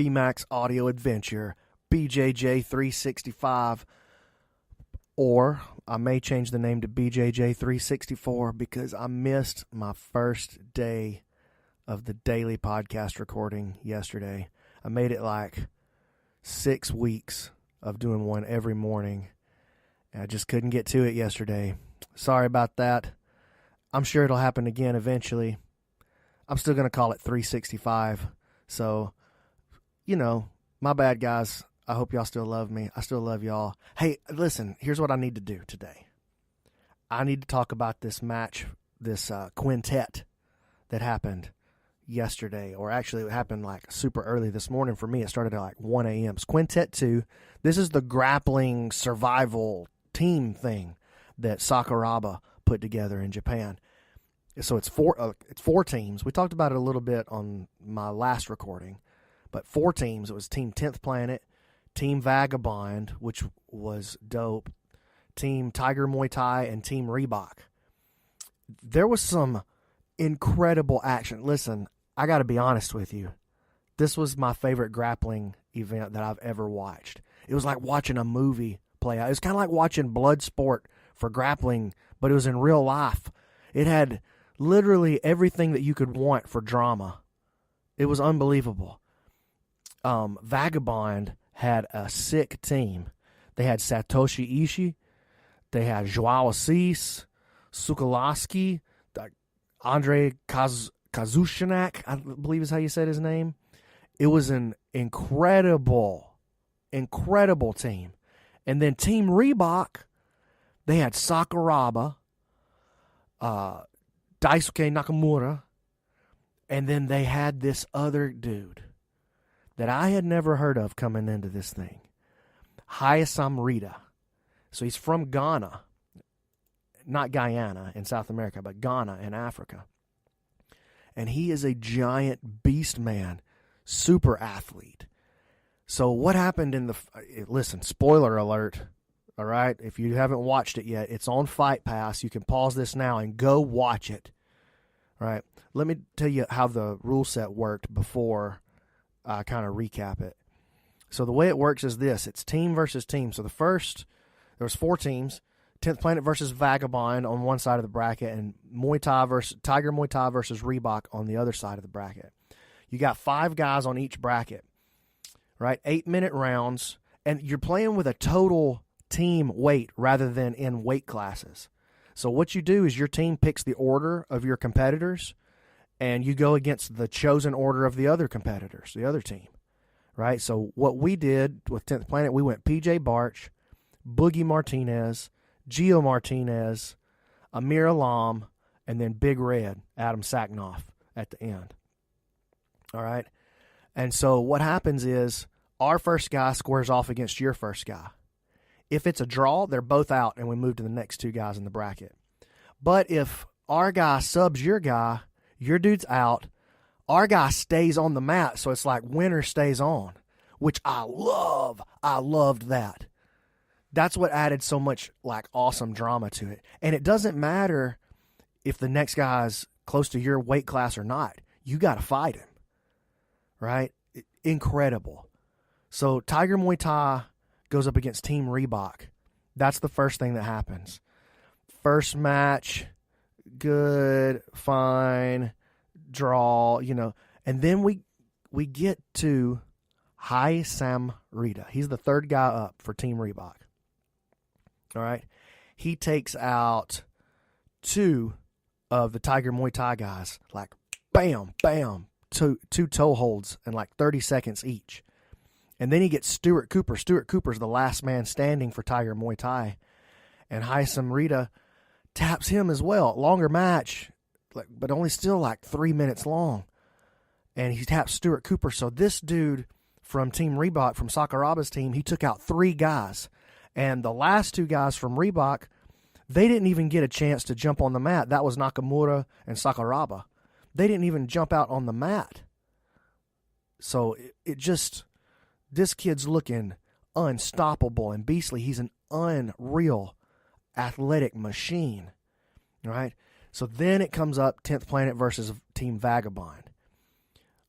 B-Max Audio Adventure, BJJ365, or I may change the name to BJJ364 because I missed my first day of the daily podcast recording yesterday. I made it like 6 weeks of doing one every morning, and I just couldn't get to it yesterday. Sorry about that. I'm sure it'll happen again eventually. I'm still going to call it 365. So, my bad, guys. I hope y'all still love me. I still love y'all. Hey, listen, here's what I need to do today. I need to talk about this match, this quintet that happened yesterday, or actually it happened like super early this morning for me. It started at like 1 a.m. It's Quintet 2. This is the grappling survival team thing that Sakuraba put together in Japan. So it's four teams. We talked about it a little bit on my last recording, but 4 teams. It was Team 10th Planet, Team Vagabond, which was dope, Team Tiger Muay Thai, and Team Reebok. There was some incredible action. Listen, I got to be honest with you. This was my favorite grappling event that I've ever watched. It was like watching a movie play out. It was kind of like watching blood sport for grappling, but it was in real life. It had literally everything that you could want for drama. It was unbelievable. Vagabond had a sick team. They had Satoshi Ishii. They had Joao Assis, Sukalaski, Andre Kazushinak, I believe is how you said his name. It was an incredible team. And then Team Reebok, they had Sakuraba, Daisuke Nakamura, and then they had this other dude that I had never heard of coming into this thing, Hayasam Rita. So he's from Ghana, not Guyana in South America, but Ghana in Africa. And he is a giant beast man, super athlete. So what happened in listen, spoiler alert, all right? If you haven't watched it yet, it's on Fight Pass. You can pause this now and go watch it, all right? Let me tell you how the rule set worked before I kind of recap it. So the way it works is this. It's team versus team. So there was 4 teams. 10th Planet versus Vagabond on one side of the bracket, and Tiger Muay Thai versus Reebok on the other side of the bracket. You got 5 guys on each bracket, right? 8-minute rounds, and you're playing with a total team weight rather than in weight classes. So what you do is your team picks the order of your competitors, and you go against the chosen order of the other competitors, the other team, right? So what we did with 10th Planet, we went PJ Barch, Boogie Martinez, Gio Martinez, Amir Alam, and then Big Red, Adam Saknoff at the end. All right? And so what happens is our first guy squares off against your first guy. If it's a draw, they're both out, and we move to the next 2 guys in the bracket. But if our guy subs your guy, your dude's out, our guy stays on the mat, so it's like winner stays on, which I love. I loved that. That's what added so much like awesome drama to it. And it doesn't matter if the next guy's close to your weight class or not. You got to fight him, right? Incredible. So Tiger Muay Thai goes up against Team Reebok. That's the first thing that happens. First match, good, fine, draw, And then we get to Hayasam Rita. He's the 3rd guy up for Team Reebok. All right. He takes out 2 of the Tiger Muay Thai guys, like bam, bam, two toe holds in like 30 seconds each. And then he gets Stuart Cooper. Stuart Cooper's the last man standing for Tiger Muay Thai. And Hayasam Rita taps him as well. Longer match, but only still like 3 minutes long. And he taps Stuart Cooper. So this dude from Team Reebok, from Sakuraba's team, he took out 3 guys. And the last 2 guys from Reebok, they didn't even get a chance to jump on the mat. That was Nakamura and Sakuraba. They didn't even jump out on the mat. So this kid's looking unstoppable and beastly. He's an unreal athletic machine, right? So then it comes up 10th Planet versus Team Vagabond.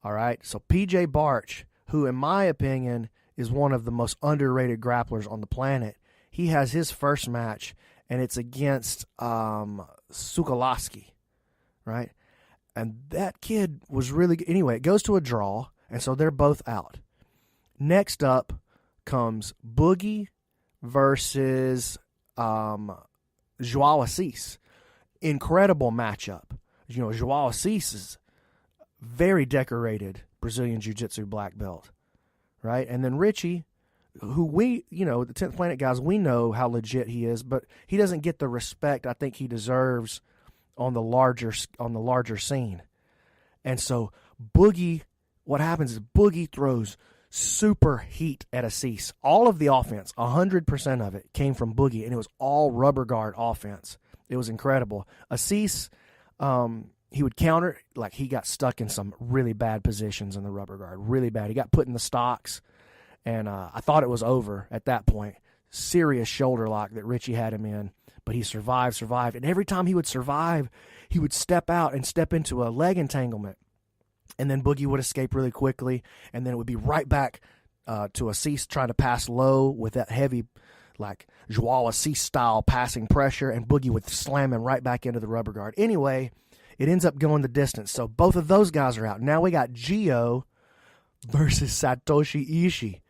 All right, so PJ Barch, who, in my opinion, is one of the most underrated grapplers on the planet. He has his first match, and it's against Sukalaski, right? And that kid was really good. Anyway, it goes to a draw, and so they're both out. Next up comes Boogie versus Joao Assis. Incredible matchup. You know, Joao Assis is very decorated Brazilian Jiu-Jitsu black belt, right? And then Richie, who the 10th Planet guys, we know how legit he is, but he doesn't get the respect I think he deserves on the larger scene. And so Boogie, what happens is Boogie throws super heat at Assis. All of the offense, 100% of it, came from Boogie, and it was all rubber guard offense. It was incredible. Assis, he would counter, like he got stuck in some really bad positions in the rubber guard, really bad. He got put in the stocks, and I thought it was over at that point. Serious shoulder lock that Richie had him in, but he survived. And every time he would survive, he would step out and step into a leg entanglement. And then Boogie would escape really quickly, and then it would be right back to Assis trying to pass low with that heavy, like Joao Assis style passing pressure, and Boogie would slam him right back into the rubber guard. Anyway, it ends up going the distance. So both of those guys are out. Now we got Gio versus Satoshi Ishii.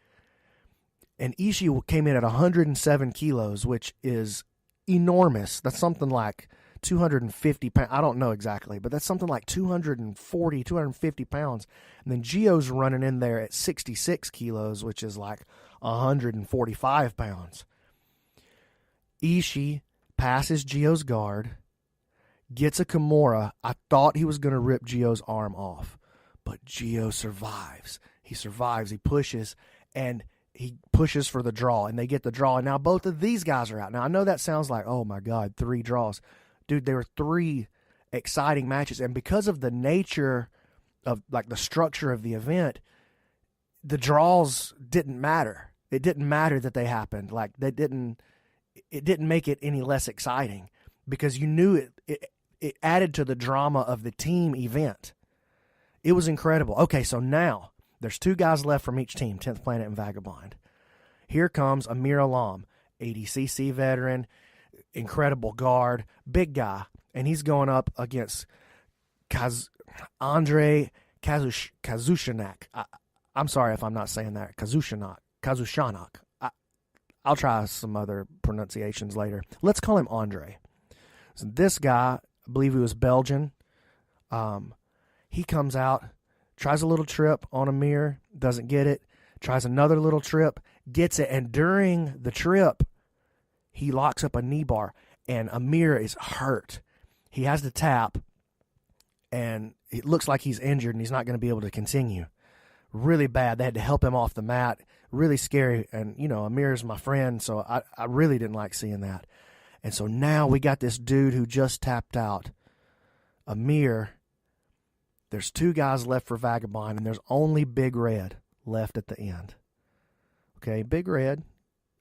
And Ishii came in at 107 kilos, which is enormous. That's something like 250 pounds. I don't know exactly, but that's something like 240, 250 pounds. And then Gio's running in there at 66 kilos, which is like 145 pounds. Ishii passes Gio's guard, gets a Kimura. I thought he was going to rip Gio's arm off, but Gio survives. He survives. He pushes, and he pushes for the draw, and they get the draw. And now both of these guys are out. Now, I know that sounds like, oh, my God, 3 draws. Dude, there were 3 exciting matches, and because of the nature of, like, the structure of the event, the draws didn't matter. It didn't matter that they happened. Like, it didn't make it any less exciting because you knew it added to the drama of the team event. It was incredible. Okay, so now there's 2 guys left from each team, 10th Planet and Vagabond. Here comes Amir Alam, 80cc veteran, incredible guard, big guy, and he's going up against Andrei Kazushanak. I'm sorry if I'm not saying that. Kazushanak. I'll try some other pronunciations later. Let's call him Andre. So this guy, I believe he was Belgian. He comes out, tries a little trip on Amir, doesn't get it, tries another little trip, gets it, and during the trip, he locks up a knee bar, and Amir is hurt. He has to tap, and it looks like he's injured, and he's not going to be able to continue. Really bad. They had to help him off the mat. Really scary. And, Amir's my friend, so I really didn't like seeing that. And so now we got this dude who just tapped out. Amir, there's 2 guys left for Vagabond, and there's only Big Red left at the end. Okay, Big Red,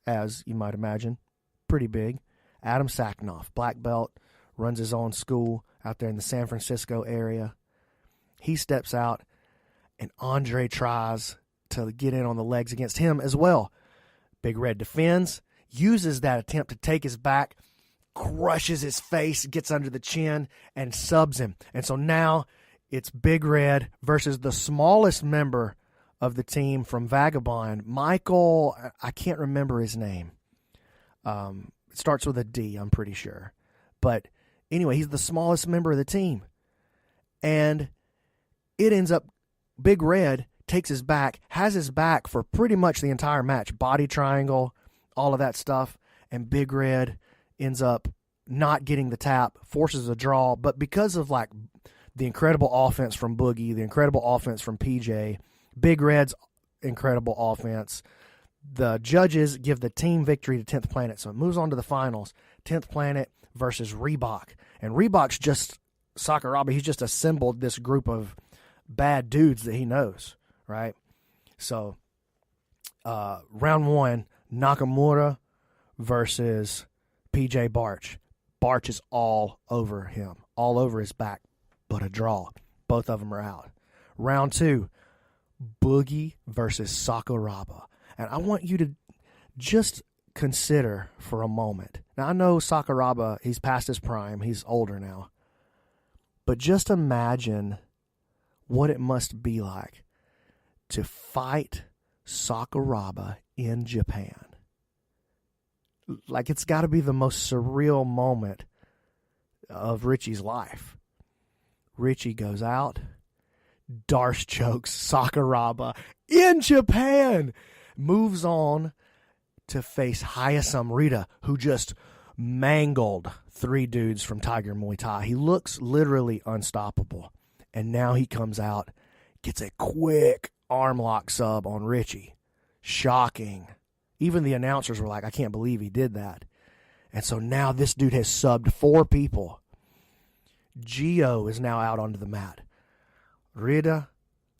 as you might imagine, pretty big. Adam Saknoff, black belt, runs his own school out there in the San Francisco area. He steps out, and Andre tries to get in on the legs against him as well. Big Red defends, uses that attempt to take his back, crushes his face, gets under the chin, and subs him. And so now it's Big Red versus the smallest member of the team from Vagabond, Michael, I can't remember his name. It starts with a D, I'm pretty sure. But anyway, he's the smallest member of the team. And it ends up Big Red takes his back, has his back for pretty much the entire match. Body triangle, all of that stuff. And Big Red ends up not getting the tap, forces a draw. But because of like the incredible offense from Boogie, the incredible offense from PJ, Big Red's incredible offense, the judges give the team victory to 10th Planet. So it moves on to the finals. 10th Planet versus Reebok. And Reebok's just Sakuraba. He's just assembled this group of bad dudes that he knows, right? So round 1, Nakamura versus PJ Barch. Barch is all over him, all over his back, but a draw. Both of them are out. Round 2, Boogie versus Sakuraba. And I want you to just consider for a moment. Now, I know Sakuraba, he's past his prime. He's older now. But just imagine what it must be like to fight Sakuraba in Japan. Like, it's got to be the most surreal moment of Richie's life. Richie goes out, Darce chokes Sakuraba in Japan, moves on to face Hayasam Rita, who just mangled 3 dudes from Tiger Muay Thai. He looks literally unstoppable. And now he comes out, gets a quick arm lock sub on Richie. Shocking. Even the announcers were like, I can't believe he did that. And so now this dude has subbed 4 people. Gio is now out onto the mat. Rida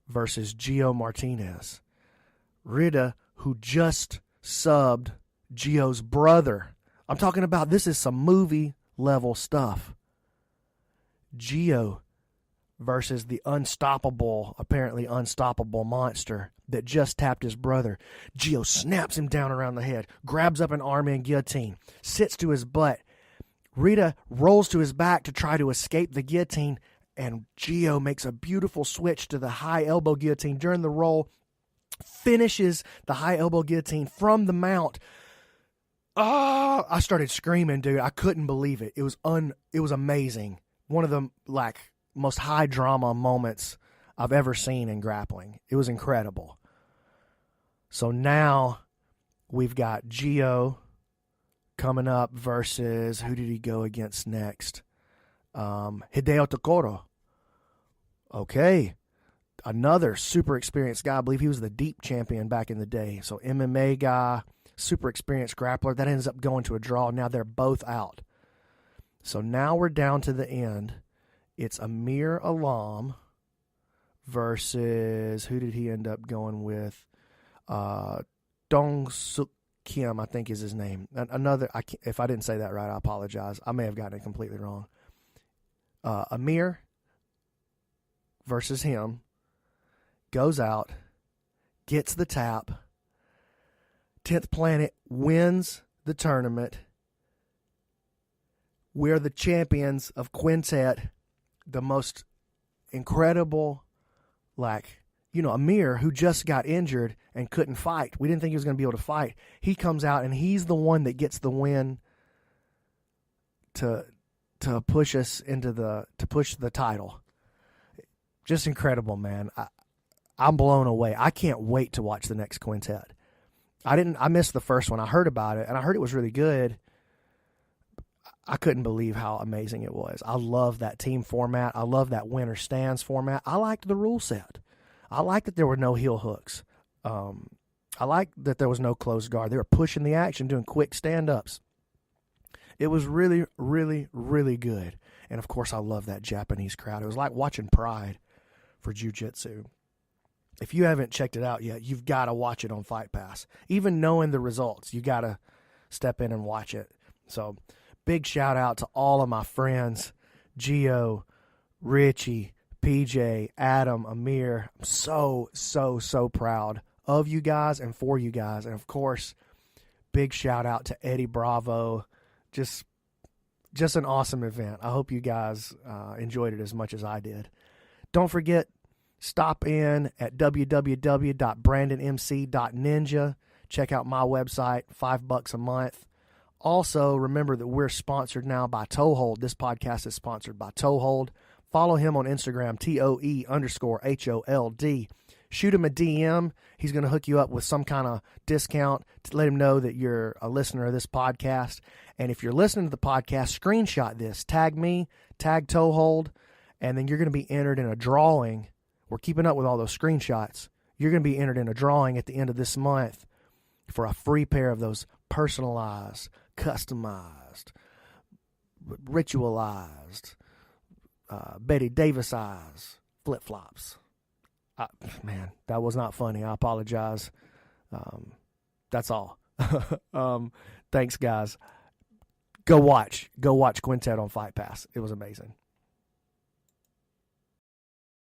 versus Gio Martinez. Rida, who just subbed Gio's brother. I'm talking about, this is some movie level stuff. Gio versus the apparently unstoppable monster that just tapped his brother. Gio snaps him down around the head, grabs up an arm in guillotine, sits to his butt. Rita rolls to his back to try to escape the guillotine, and Gio makes a beautiful switch to the high elbow guillotine during the roll, finishes the high elbow guillotine from the mount. I started screaming, dude. I couldn't believe it. It was amazing. One of the most high drama moments I've ever seen in grappling. It was incredible. So now we've got Gio coming up versus, who did he go against next? Hideo Tokoro. Okay. Another super experienced guy. I believe he was the Deep champion back in the day. So MMA guy, super experienced grappler. That ends up going to a draw. Now they're both out. So now we're down to the end. It's Amir Alam versus, who did he end up going with? Dong Suk Kim, I think is his name. Another, if I didn't say that right, I apologize. I may have gotten it completely wrong. Amir versus him, goes out, gets the tap. 10th Planet wins the tournament. We're the champions of Quintet. The most incredible, Amir, who just got injured and couldn't fight. We didn't think he was going to be able to fight. He comes out, and he's the one that gets the win to push us to push the title. Just incredible, man. I'm blown away. I can't wait to watch the next Quintet. I missed the first one. I heard about it, and I heard it was really good. I couldn't believe how amazing it was. I love that team format. I love that winner stands format. I liked the rule set. I liked that there were no heel hooks. I liked that there was no closed guard. They were pushing the action, doing quick stand-ups. It was really, really, really good. And, of course, I love that Japanese crowd. It was like watching Pride for jiu-jitsu. If you haven't checked it out yet, you've got to watch it on Fight Pass. Even knowing the results, you got to step in and watch it. So, big shout out to all of my friends, Gio, Richie, PJ, Adam, Amir. I'm so, so, so proud of you guys and for you guys. And, of course, big shout out to Eddie Bravo. Just an awesome event. I hope you guys enjoyed it as much as I did. Don't forget, stop in at www.brandonmc.ninja. Check out my website, $5 a month. Also, remember that we're sponsored now by Toehold. This podcast is sponsored by Toehold. Follow him on Instagram, TOE_HOLD. Shoot him a DM. He's going to hook you up with some kind of discount to let him know that you're a listener of this podcast. And if you're listening to the podcast, screenshot this. Tag me, tag Toehold, and then you're going to be entered in a drawing. We're keeping up with all those screenshots. You're going to be entered in a drawing at the end of this month for a free pair of those personalized, customized, ritualized, Betty Davis-ized flip-flops. Man, that was not funny. I apologize. That's all. Thanks, guys. Go watch Quintet on Fight Pass. It was amazing.